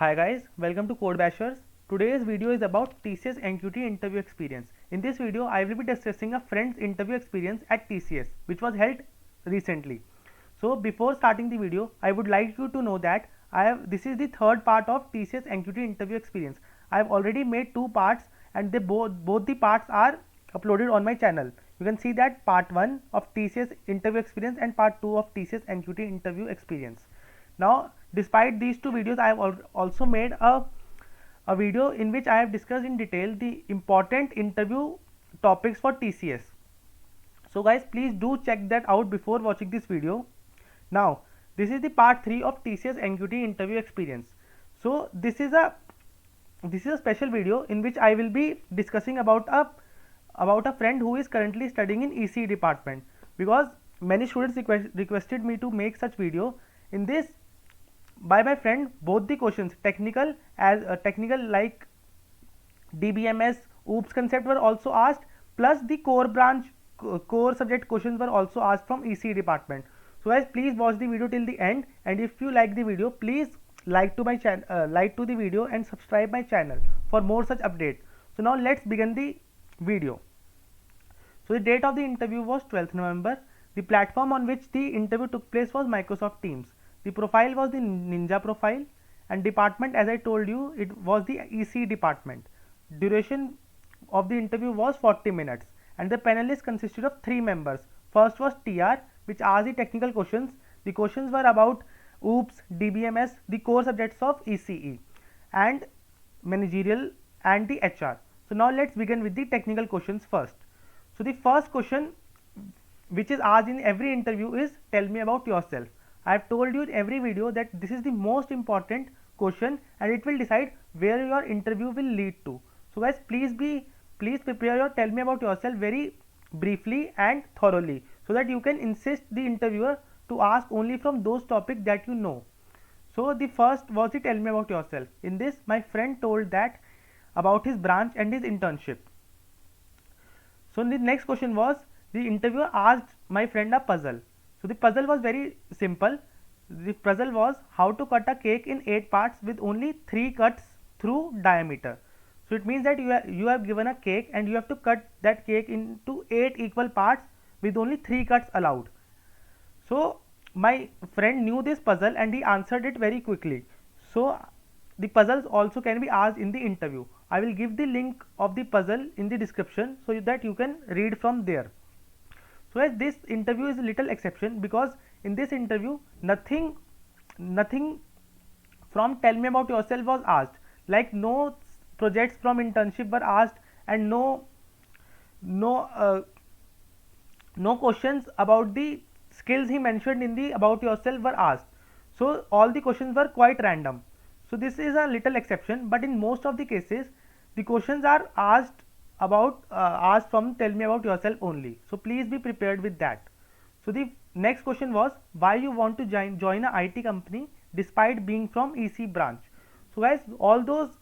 Hi guys, welcome to Code Bashers. Today's video is about TCS NQT interview experience. In this video, I will be discussing a friend's interview experience at TCS which was held recently. So before starting the video, I would like you to know that this is the third part of TCS NQT interview experience. I have already made two parts and both the parts are uploaded on my channel. You can see that part 1 of TCS interview experience and part 2 of TCS NQT interview experience. Now, despite these two videos, I have also made a video in which I have discussed in detail the important interview topics for TCS. So guys, please do check that out before watching this video. Now, this is the part 3 of TCS NQT interview experience. So this is a special video in which I will be discussing about a friend who is currently studying in EC department, because many students requested me to make such video. In this, by my friend, both the questions technical like DBMS, OOPS concept were also asked, plus the core subject questions were also asked from EC department. So guys, please watch the video till the end, and if you like the video, please like to the video and subscribe my channel for more such updates. So now let's begin the video. So the date of the interview was 12th November. The platform on which the interview took place was Microsoft Teams. The profile was the Ninja profile, and department, as I told you, it was the EC department. Duration of the interview was 40 minutes, and the panelists consisted of 3 members. First was TR, which asked the technical questions. The questions were about OOPS, DBMS, the core subjects of ECE, and managerial and the HR. So now let's begin with the technical questions first. So the first question which is asked in every interview is, tell me about yourself. I have told you in every video that this is the most important question and it will decide where your interview will lead to. So guys, please prepare your tell me about yourself very briefly and thoroughly, so that you can insist the interviewer to ask only from those topics that you know. So the first was the tell me about yourself. In this, my friend told that about his branch and his internship. So the next question was, the interviewer asked my friend a puzzle. So the puzzle was very simple. The puzzle was how to cut a cake in 8 parts with only 3 cuts through diameter. So it means that you have given a cake and you have to cut that cake into 8 equal parts with only 3 cuts allowed. So my friend knew this puzzle and he answered it very quickly. So the puzzles also can be asked in the interview. I will give the link of the puzzle in the description so that you can read from there. So as this interview is a little exception, because in this interview nothing from tell me about yourself was asked, like no projects from internship were asked, and no questions about the skills he mentioned in the about yourself were asked. So all the questions were quite random. So this is a little exception, but in most of the cases the questions are asked from tell me about yourself only. So please be prepared with that. So the next question was, why you want to join a IT company despite being from EC branch. So guys, all those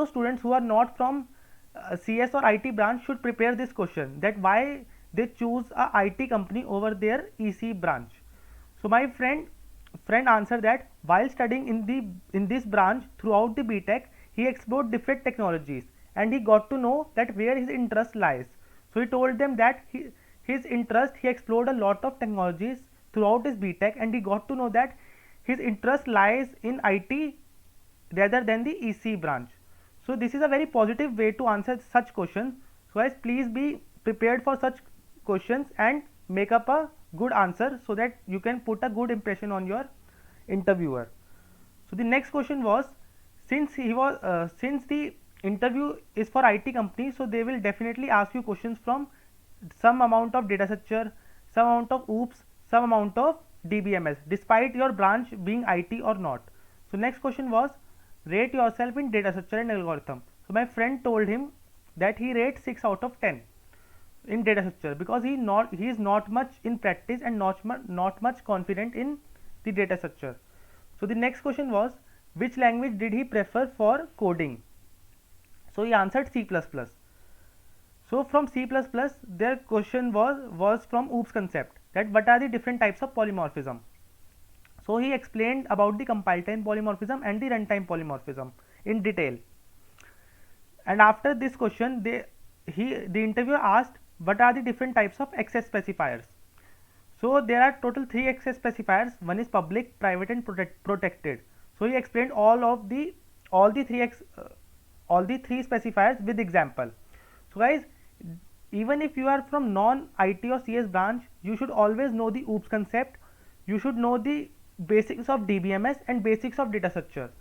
students who are not from CS or IT branch should prepare this question, that why they choose a IT company over their EC branch. So my friend answered that while studying in this branch throughout the BTech, he explored different technologies and he got to know that where his interest lies. So he told them that he explored a lot of technologies throughout his BTech and he got to know that his interest lies in IT rather than the EC branch. So this is a very positive way to answer such questions. So guys, please be prepared for such questions and make up a good answer so that you can put a good impression on your interviewer. So the next question was, since the interview is for IT company, so they will definitely ask you questions from some amount of data structure, some amount of OOPS, some amount of DBMS, despite your branch being IT or not. So next question was, rate yourself in data structure and algorithm. So my friend told him that he rates 6 out of 10 in data structure, because he is not much in practice and not much confident in the data structure. So the next question was, which language did he prefer for coding. So he answered C++. So from C++, their question was from OOPS concept, that what are the different types of polymorphism. So he explained about the compile time polymorphism and the runtime polymorphism in detail. And after this question, the interviewer asked what are the different types of access specifiers. So there are total 3 access specifiers. One is public, private, and protected. So he explained all the three specifiers with example. So guys, even if you are from non-IT or CS branch, you should always know the OOPS concept. You should know the basics of DBMS and basics of data structure.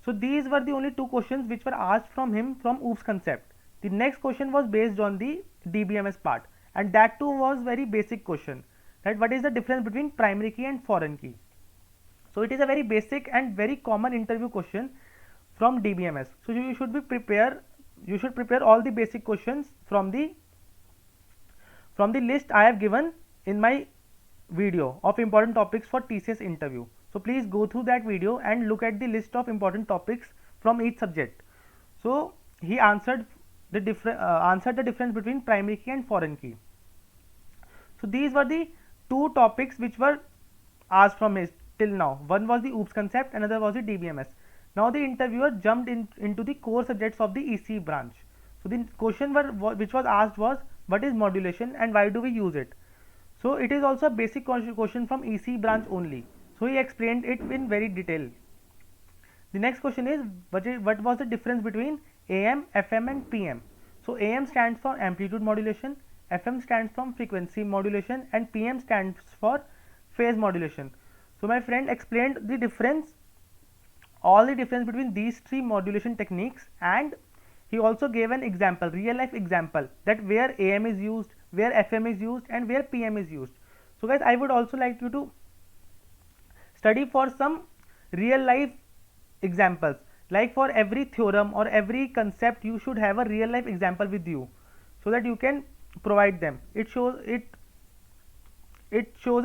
So these were the only 2 questions which were asked from him from OOPS concept. The next question was based on the DBMS part, and that too was very basic question, that what is the difference between primary key and foreign key. So it is a very basic and very common interview question from DBMS. So you should prepare all the basic questions from the list I have given in my video of important topics for TCS interview. So please go through that video and look at the list of important topics from each subject. So he answered the difference between primary key and foreign key. So these were the 2 topics which were asked from his till now. One was the OOPS concept, another was the DBMS. Now the interviewer jumped into the core subjects of the EC branch. So the question which was asked was, what is modulation and why do we use it? So it is also a basic question from EC branch only. So he explained it in very detail. The next question is, what was the difference between AM, FM and PM? So AM stands for amplitude modulation, FM stands for frequency modulation, and PM stands for phase modulation. So my friend explained all the difference between these 3 modulation techniques, and he also gave an example, real life example, that where AM is used, where FM is used, and where PM is used. So guys, I would also like you to study for some real life examples, like for every theorem or every concept you should have a real life example with you, so that you can provide them. It shows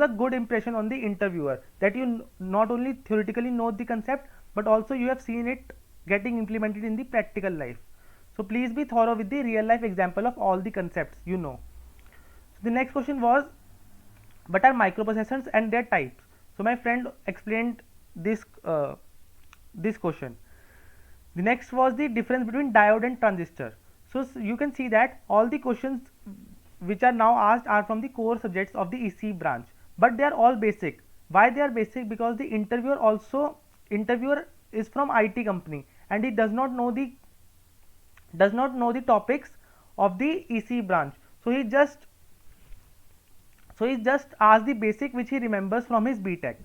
a good impression on the interviewer, that you not only theoretically know the concept, but also you have seen it getting implemented in the practical life. So please be thorough with the real life example of all the concepts you know. So the next question was, what are microprocessors and their types? So my friend explained this question. The next was the difference between diode and transistor. So you can see that all the questions which are now asked are from the core subjects of the EC branch, but they are all basic. Why they are basic? Because the interviewer is from IT company, and he does not know the topics of the EC branch. So he just asked the basic which he remembers from his BTech.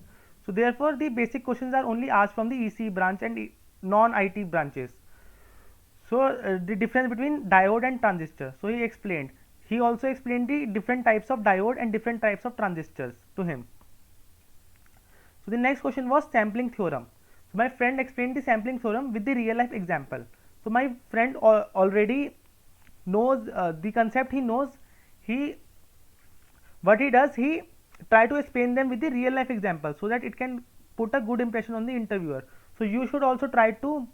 So therefore the basic questions are only asked from the EC branch and non-IT branches. So the difference between diode and transistor. So he also explained the different types of diode and different types of transistors to him. So the next question was sampling theorem. So my friend explained the sampling theorem with the real life example. So my friend already knows the concept. He knows what he does. He try to explain them with the real life example, so that it can put a good impression on the interviewer. So you should also try to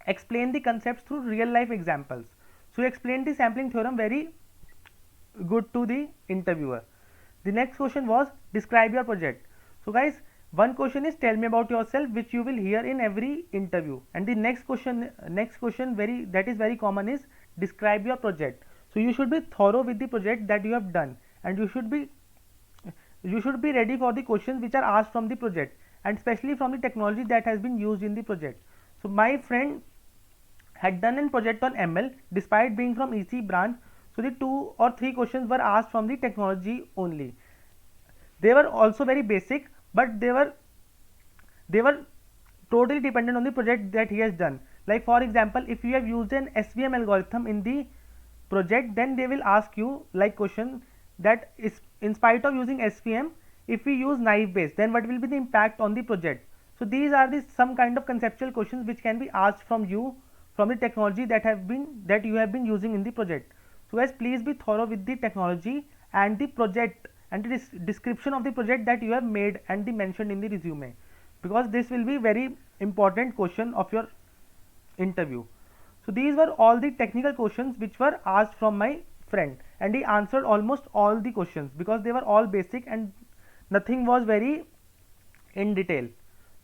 explain the concepts through real life examples. So he explained the sampling theorem very good to the interviewer. The next question was, describe your project. So guys, one question is, tell me about yourself, which you will hear in every interview, and the next question that is very common is, describe your project. So you should be thorough with the project that you have done, and you should be ready for the questions which are asked from the project, and especially from the technology that has been used in the project. So my friend had done a project on ML despite being from EC branch. So the 2 or 3 questions were asked from the technology only. They were also very basic, but they were totally dependent on the project that he has done. Like for example, if you have used an SVM algorithm in the project, then they will ask you like question that is, in spite of using SVM, if we use naive Bayes, then what will be the impact on the project? So these are some kind of conceptual questions which can be asked from you, from the technology that you have been using in the project. So guys, please be thorough with the technology and the project and the description of the project that you have made and the mentioned in the resume, because this will be very important question of your interview. So these were all the technical questions which were asked from my friend, and he answered almost all the questions because they were all basic and nothing was very in detail.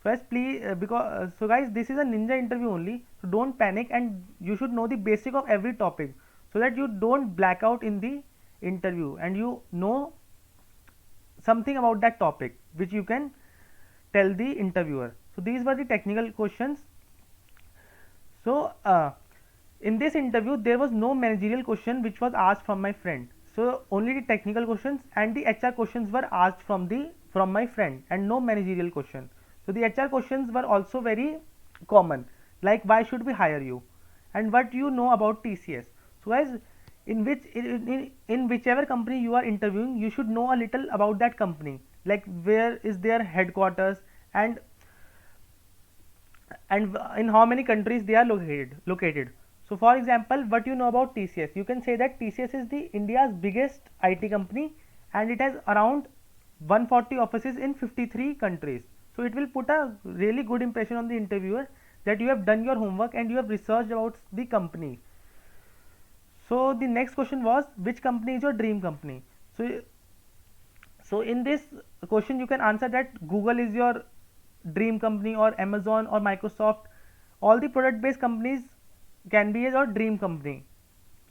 So as please because so guys, this is a ninja interview only, so don't panic, and you should know the basic of every topic so that you don't black out in the interview and you know something about that topic which you can tell the interviewer. So these were the technical questions. So in this interview there was no managerial question which was asked from my friend, so only the technical questions and the HR questions were asked from my friend, and no managerial question. So the HR questions were also very common, like why should we hire you and what you know about TCS. So guys, in whichever company you are interviewing, you should know a little about that company, like where is their headquarters, and in how many countries they are located. So for example, what you know about TCS, you can say that TCS is the India's biggest IT company, and it has around 140 offices in 53 countries. So it will put a really good impression on the interviewer that you have done your homework and you have researched about the company. So the next question was, which company is your dream company? So in this question you can answer that Google is your dream company, or Amazon or Microsoft. All the product based companies can be your dream company.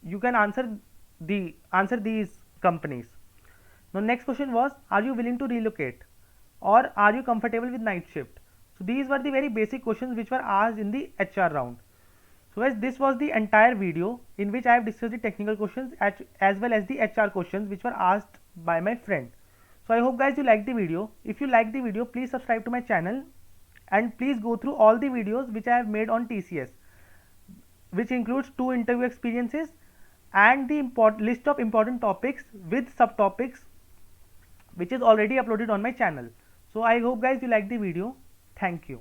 You can answer these companies. Now next question was, are you willing to relocate, or are you comfortable with night shift? So these were the very basic questions which were asked in the HR round. So guys, this was the entire video in which I have discussed the technical questions as well as the HR questions which were asked by my friend. So I hope guys you like the video. If you like the video, please subscribe to my channel and please go through all the videos which I have made on TCS, which includes 2 interview experiences and the list of important topics with subtopics, which is already uploaded on my channel. So I hope guys you like the video. Thank you.